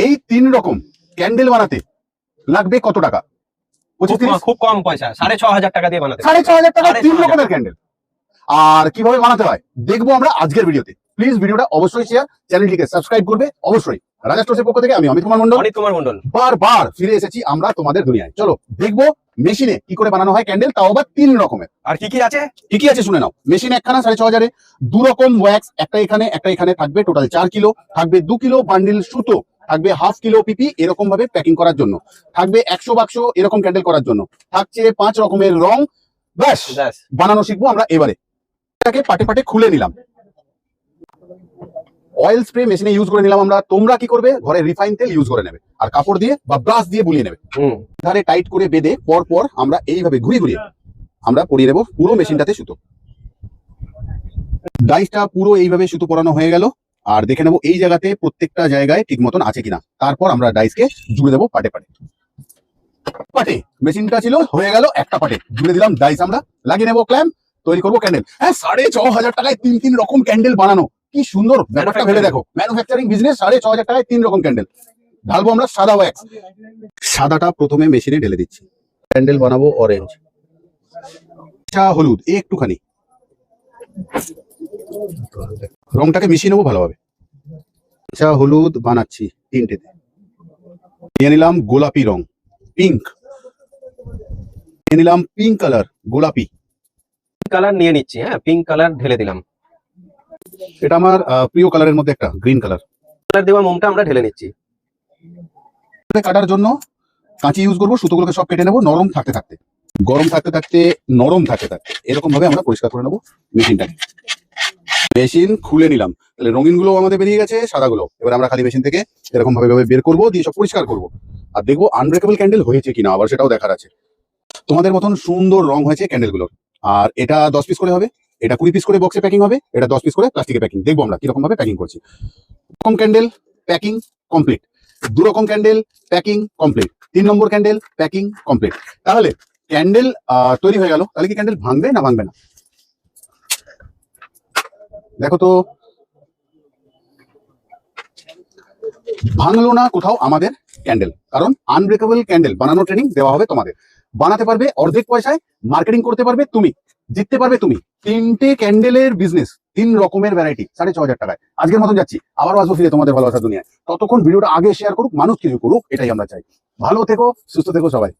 এই 3 রকম ক্যান্ডেল বানাতে লাগবে কত টাকা? খুব কম পয়সা, 6,500 টাকা দিয়ে বানাতে। 6,500 টাকা 3 রকমের ক্যান্ডেল। আর কিভাবে বানাতে হয় দেখবো আমরা আজকের ভিডিওতে। প্লিজ ভিডিওটা অবশ্যই শেয়ার, চ্যানেলটিকে সাবস্ক্রাইব করবে অবশ্যই। রাজা স্টোর্সের পক্ষ থেকে আমি অমিত কুমার মন্ডল বারবার ফিরে এসেছি আমরা তোমাদের দুনিয়ায়। চলো দেখবো মেশিনে কি করে বানানো হয় ক্যান্ডেল, তাও আবার 3 রকমের। আর কি কি আছে শুনে নাও। মেশিন একখানা 6,500, 2 রকম ওয়্যাক্স, একটা এখানে থাকবে, টোটাল 4 কিলো থাকবে, 2 কিলো বান্ডিল সুতো থাকবে, হাফ কিলো পিপি এরকম ভাবে প্যাকিং করার জন্য থাকবে, 100 বাক্স এরকম ক্যান্ডেল করার জন্য থাকছে, 5 রকমের রং। ব্যাস বানানো শিখবো আমরা এবারে। এটাকে পাটে পাটে খুলে নিলাম, অয়েল স্প্রে মেশিনে ইউজ করে নিলাম আমরা। তোমরা কি করবে, ঘরে রিফাইন তেল ইউজ করে নেবে আর কাপড় দিয়ে বা ব্রাশ দিয়ে বুলিয়ে নেবে। ধারে টাইট করে বেঁধে পর পর আমরা এইভাবে ঘুরিয়ে আমরা পরিয়ে নেবো পুরো মেশিনটাতে সুতো। ডাইসটা পুরো এইভাবে সুতো পরানো হয়ে গেল। আর দেখে নেবো এই জায়গাতে প্রত্যেকটা জায়গায় ঠিক মতন আছে কিনা। তারপর আমরা ডাইসকে জুড়ে দেবো পাটে পাটে। মেশিনটা ছিল হয়ে গেল একটা পাটে, জুড়ে দিলাম ডাইস। আমরা লাগিয়ে নেবো ক্ল্যাম্প, তৈরি করবো ক্যান্ডেল। হ্যাঁ, 6,500 টাকায় 3 রকম ক্যান্ডেল বানানো, কি সুন্দর ব্যাপারটা ভেবে দেখো। ম্যানুফ্যাকচারিং বিজনেস, 6,500 টাকায় 3 রকম ক্যান্ডেল। ঢালবো আমরা সাদা ওয়্যাক্স। সাদাটা প্রথমে মেশিনে ঢেলে দিচ্ছি। ক্যান্ডেল বানাবো অরেঞ্জ, হলুদ একটুখানি, রংটাকে মিশিয়ে নেবো ভালোভাবে। হলুদ বানাচ্ছি 3টেতে। নিয়ে নিলাম গোলাপি রং, পিঙ্ক। নিয়ে নিলাম পিঙ্ক কালার, গোলাপি কালার নিয়ে নিচ্ছি। হ্যাঁ, পিঙ্ক কালার ঢেলে দিলাম। এটা আমার প্রিয় কালারের মধ্যে একটা, গ্রিন কালার দেওয়া মোমটা আমরা ঢেলে নিচ্ছি। কাটার জন্য কাঁচি ইউজ করবো, সুতোগুলোকে সব কেটে নেবো নরম থাকতে থাকতে, গরম থাকতে থাকতে, নরম থাকতে থাকতে এরকম ভাবে আমরা পরিষ্কার করে নেবো মেশিনটাকে। মেশিন খুলে নিলাম, তাহলে রঙিন গুলো আমাদের বেরিয়ে গেছে, সাদাগুলো এবার আমরা খালি মেশিন থেকে এরকম ভাবে বের করবো, দিয়ে সব পরিষ্কার করবো। আর দেখবো আনব্রেকেবল ক্যান্ডেল হয়েছে কিনা, আবার সেটাও দেখার আছে। তোমাদের মতন সুন্দর রং হয়েছে ক্যান্ডেলগুলোর। আর এটা 10 পিস করে হবে, এটা 20 পিস করে বক্সে প্যাকিং হবে, এটা 10 পিস করে প্লাস্টিকে প্যাকিং। দেখবো আমরা কিরকম ভাবে প্যাকিং করছি। রকম ক্যান্ডেল প্যাকিং কমপ্লিট, 2 রকম ক্যান্ডেল প্যাকিং কমপ্লিট, 3 নম্বর ক্যান্ডেল প্যাকিং কমপ্লিট। তাহলে ক্যান্ডেল তৈরি হয়ে গেল। তাহলে কি ক্যান্ডেল ভাঙবে না ভাঙবে না দেখো তো। ভাঙলো না কোথাও আমাদের ক্যান্ডেল, কারণ আনব্রেকেবল ক্যান্ডেল বানানো ট্রেনিং দেওয়া হবে তোমাদের। বানাতে পারবে অর্ধেক পয়সায়, মার্কেটিং করতে পারবে তুমি, জিততে পারবে তুমি। 3টে ক্যান্ডেলের বিজনেস, 3 রকমের ভ্যারাইটি, 6,500 টাকায়। আজকের মতন যাচ্ছি, আবারও আসবো ফিরে তোমাদের ভালোবাসার দুনিয়ায়। ততক্ষণ ভিডিওটা আগে শেয়ার করুক, মানুষ কিছু করুক, এটাই আমরা চাই। ভালো থেকো, সুস্থ থেকো সবাই।